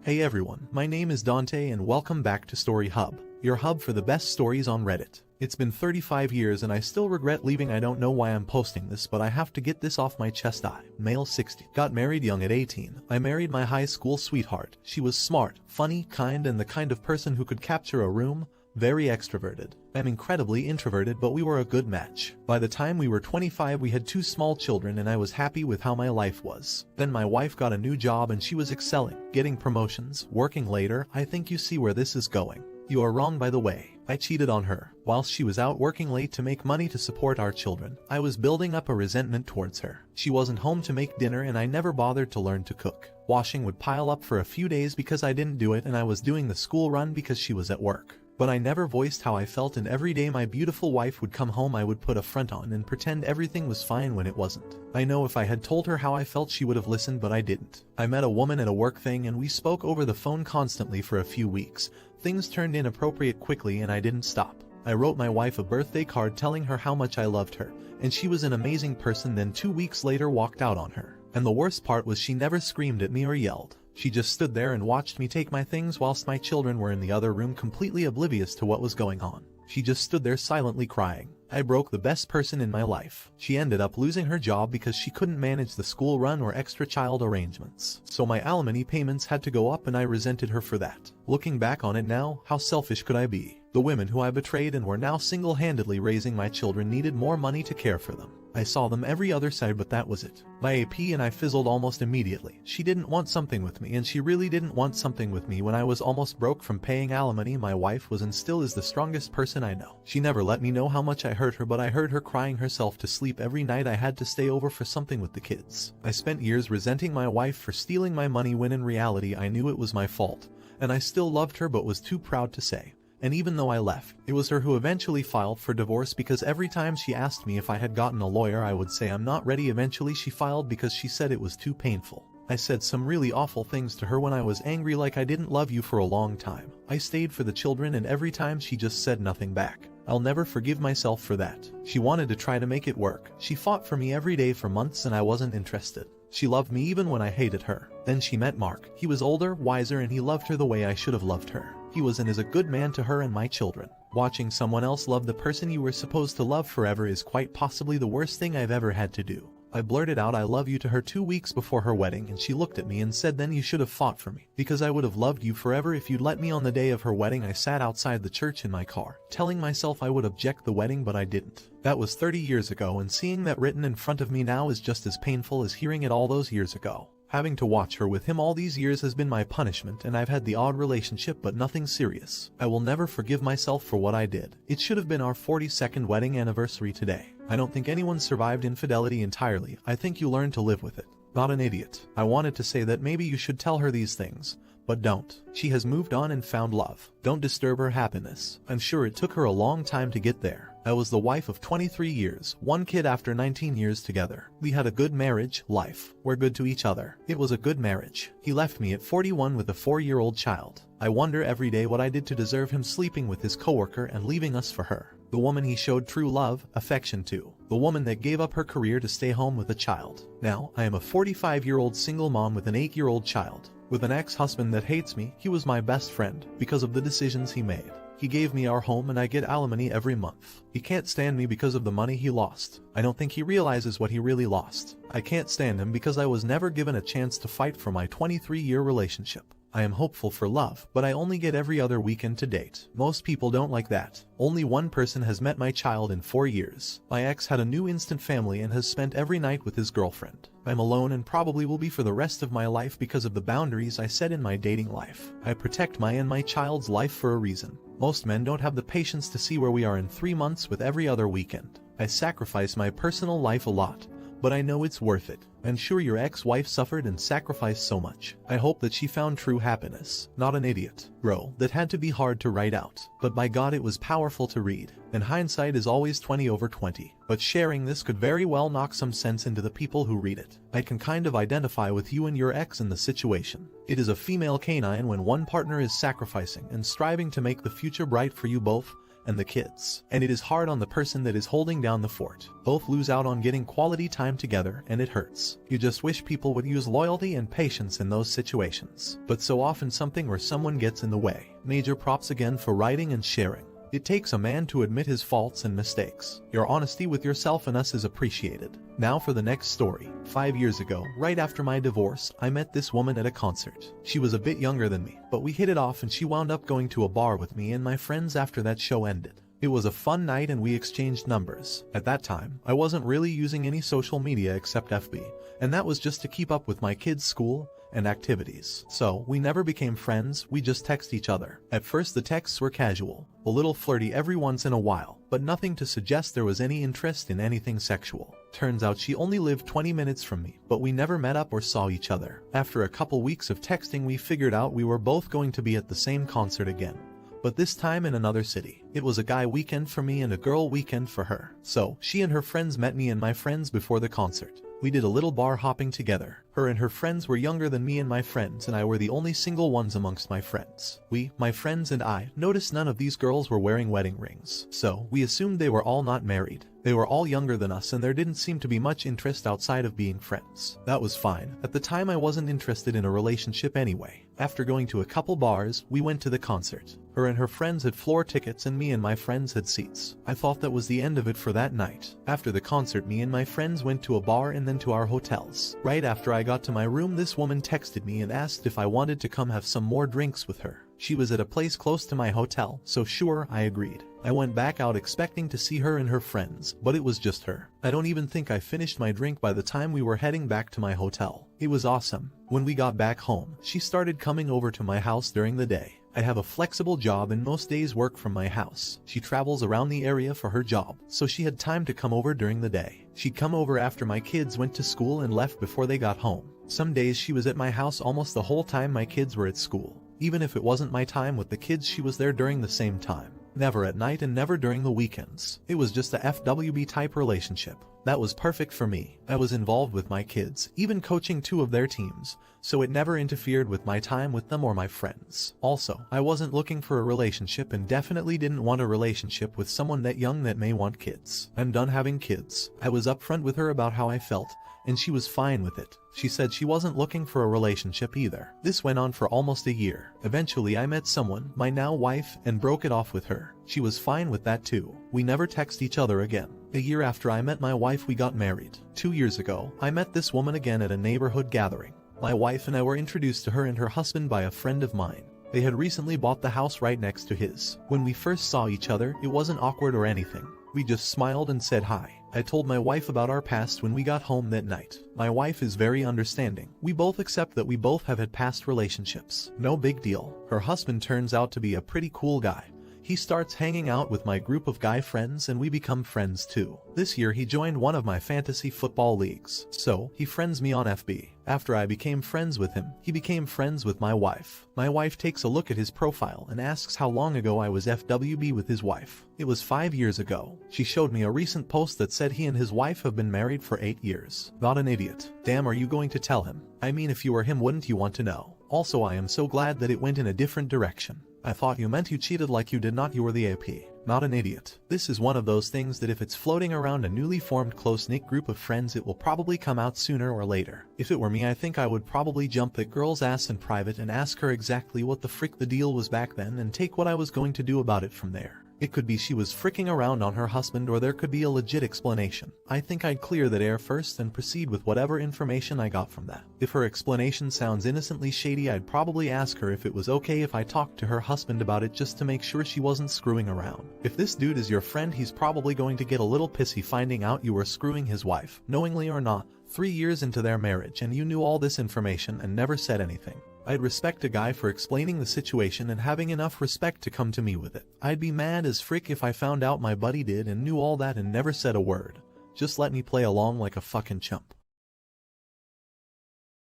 Hey everyone, my name is Dante and welcome back to Story Hub, your hub for the best stories on Reddit. It's been 35 years and I still regret leaving. I don't know why I'm posting this, but I have to get this off my chest. I, male 60, got married young at 18. I married my high school sweetheart. She was smart, funny, kind, and the kind of person who could capture a room. Very extroverted. I'm incredibly introverted, but we were a good match. By the time we were 25, we had 2 small children and I was happy with how my life was. Then my wife got a new job and she was excelling, getting promotions, working later. I think you see where this is going. You are wrong, by the way. I cheated on her. Whilst she was out working late to make money to support our children, I was building up a resentment towards her. She wasn't home to make dinner and I never bothered to learn to cook. Washing would pile up for a few days because I didn't do it, and I was doing the school run because she was at work. But I never voiced how I felt, and every day my beautiful wife would come home I would put a front on and pretend everything was fine when it wasn't. I know if I had told her how I felt she would have listened, but I didn't. I met a woman at a work thing and we spoke over the phone constantly for a few weeks. Things turned inappropriate quickly and I didn't stop. I wrote my wife a birthday card telling her how much I loved her, and she was an amazing person, then 2 weeks later walked out on her. And the worst part was she never screamed at me or yelled. She just stood there and watched me take my things whilst my children were in the other room completely oblivious to what was going on. She just stood there silently crying. I broke the best person in my life. She ended up losing her job because she couldn't manage the school run or extra child arrangements. So my alimony payments had to go up and I resented her for that. Looking back on it now, how selfish could I be? The women who I betrayed and were now single-handedly raising my children needed more money to care for them. I saw them every other side, but that was it. My AP and I fizzled almost immediately. She didn't want something with me, and she really didn't want something with me when I was almost broke from paying alimony. My wife was and still is the strongest person I know. She never let me know how much I hurt her, but I heard her crying herself to sleep every night. I had to stay over for something with the kids. I spent years resenting my wife for stealing my money when in reality I knew it was my fault, and I still loved her but was too proud to say. And even though I left, it was her who eventually filed for divorce because every time she asked me if I had gotten a lawyer I would say I'm not ready. Eventually she filed because she said it was too painful. I said some really awful things to her when I was angry, like I didn't love you for a long time. I stayed for the children and every time she just said nothing back. I'll never forgive myself for that. She wanted to try to make it work. She fought for me every day for months and I wasn't interested. She loved me even when I hated her. Then she met Mark. He was older, wiser, and he loved her the way I should have loved her. He was and is a good man to her and my children. Watching someone else love the person you were supposed to love forever is quite possibly the worst thing I've ever had to do. I blurted out I love you to her 2 weeks before her wedding and she looked at me and said, then you should have fought for me, because I would have loved you forever if you'd let me. On the day of her wedding I sat outside the church in my car, telling myself I would object the wedding, but I didn't. That was 30 years ago, and seeing that written in front of me now is just as painful as hearing it all those years ago. Having to watch her with him all these years has been my punishment, and I've had the odd relationship but nothing serious. I will never forgive myself for what I did. It should have been our 42nd wedding anniversary today. I don't think anyone survived infidelity entirely. I think you learn to live with it. Not an idiot. I wanted to say that maybe you should tell her these things, but don't. She has moved on and found love. Don't disturb her happiness. I'm sure it took her a long time to get there. I was the wife of 23 years, 1 kid after 19 years together. We had a good marriage, life. We're good to each other. It was a good marriage. He left me at 41 with a 4-year-old child. I wonder every day what I did to deserve him sleeping with his coworker and leaving us for her. The woman he showed true love, affection to. The woman that gave up her career to stay home with a child. Now, I am a 45-year-old single mom with an 8-year-old child. With an ex-husband that hates me. He was my best friend because of the decisions he made. He gave me our home and I get alimony every month. He can't stand me because of the money he lost. I don't think he realizes what he really lost. I can't stand him because I was never given a chance to fight for my 23-year relationship. I am hopeful for love, but I only get every other weekend to date. Most people don't like that. Only one person has met my child in 4 years. My ex had a new instant family and has spent every night with his girlfriend. I'm alone and probably will be for the rest of my life because of the boundaries I set in my dating life. I protect my and my child's life for a reason. Most men don't have the patience to see where we are in 3 months with every other weekend. I sacrifice my personal life a lot, but I know it's worth it. I'm sure your ex-wife suffered and sacrificed so much. I hope that she found true happiness. Not an idiot. Bro, that had to be hard to write out. But by God it was powerful to read. And hindsight is always 20/20. But sharing this could very well knock some sense into the people who read it. I can kind of identify with you and your ex in the situation. It is a female canine when one partner is sacrificing and striving to make the future bright for you both, and the kids. And it is hard on the person that is holding down the fort. Both lose out on getting quality time together, and it hurts. You just wish people would use loyalty and patience in those situations. But so often something or someone gets in the way. Major props again for writing and sharing. It takes a man to admit his faults and mistakes. Your honesty with yourself and us is appreciated. Now for the next story. 5 years ago, right after my divorce, I met this woman at a concert. She was a bit younger than me, but we hit it off and she wound up going to a bar with me and my friends after that show ended. It was a fun night and we exchanged numbers. At that time, I wasn't really using any social media except FB, and that was just to keep up with my kids' school and activities. So, we never became friends, we just text each other. At first the texts were casual, a little flirty every once in a while, but nothing to suggest there was any interest in anything sexual. Turns out she only lived 20 minutes from me, but we never met up or saw each other. After a couple weeks of texting we figured out we were both going to be at the same concert again, but this time in another city. It was a guy weekend for me and a girl weekend for her. So, she and her friends met me and my friends before the concert. We did a little bar hopping together. Her and her friends were younger than me and my friends, and I were the only single ones amongst my friends. We, my friends and I, noticed none of these girls were wearing wedding rings. So, we assumed they were all not married. They were all younger than us and there didn't seem to be much interest outside of being friends. That was fine. At the time I wasn't interested in a relationship anyway. After going to a couple bars, we went to the concert. Her and her friends had floor tickets and me and my friends had seats. I thought that was the end of it for that night. After the concert me and my friends went to a bar and then to our hotels. Right after I got to my room this woman texted me and asked if I wanted to come have some more drinks with her. She was at a place close to my hotel, so sure, I agreed. I went back out expecting to see her and her friends, but it was just her. I don't even think I finished my drink by the time we were heading back to my hotel. It was awesome. When we got back home, she started coming over to my house during the day. I have a flexible job and most days work from my house. She travels around the area for her job, so she had time to come over during the day. She'd come over after my kids went to school and left before they got home. Some days she was at my house almost the whole time my kids were at school. Even if it wasn't my time with the kids, she was there during the same time. Never at night and never during the weekends. It was just a FWB type relationship. That was perfect for me. I was involved with my kids, even coaching 2 of their teams, so it never interfered with my time with them or my friends. Also, I wasn't looking for a relationship and definitely didn't want a relationship with someone that young that may want kids. I'm done having kids. I was upfront with her about how I felt, and she was fine with it. She said she wasn't looking for a relationship either. This went on for almost a year. Eventually I met someone, my now wife, and broke it off with her. She was fine with that too. We never text each other again. A year after I met my wife we got married. 2 years ago, I met this woman again at a neighborhood gathering. My wife and I were introduced to her and her husband by a friend of mine. They had recently bought the house right next to his. When we first saw each other, it wasn't awkward or anything. We just smiled and said hi. I told my wife about our past when we got home that night. My wife is very understanding. We both accept that we both have had past relationships. No big deal. Her husband turns out to be a pretty cool guy. He starts hanging out with my group of guy friends and we become friends too. This year he joined one of my fantasy football leagues, so he friends me on FB. After I became friends with him, he became friends with my wife. My wife takes a look at his profile and asks how long ago I was FWB with his wife. It was 5 years ago. She showed me a recent post that said he and his wife have been married for 8 years. Not an idiot. Damn, are you going to tell him? I mean, if you were him, wouldn't you want to know? Also, I am so glad that it went in a different direction. I thought you meant you cheated like you did not, you were the AP. Not an idiot. This is one of those things that if it's floating around a newly formed close-knit group of friends it will probably come out sooner or later. If it were me I think I would probably jump that girl's ass in private and ask her exactly what the frick the deal was back then and take what I was going to do about it from there. It could be she was fricking around on her husband or there could be a legit explanation. I think I'd clear that air first and proceed with whatever information I got from that. If her explanation sounds innocently shady I'd probably ask her if it was okay if I talked to her husband about it just to make sure she wasn't screwing around. If this dude is your friend he's probably going to get a little pissy finding out you were screwing his wife, knowingly or not, 3 years into their marriage and you knew all this information and never said anything. I'd respect a guy for explaining the situation and having enough respect to come to me with it. I'd be mad as frick if I found out my buddy did and knew all that and never said a word. Just let me play along like a fucking chump.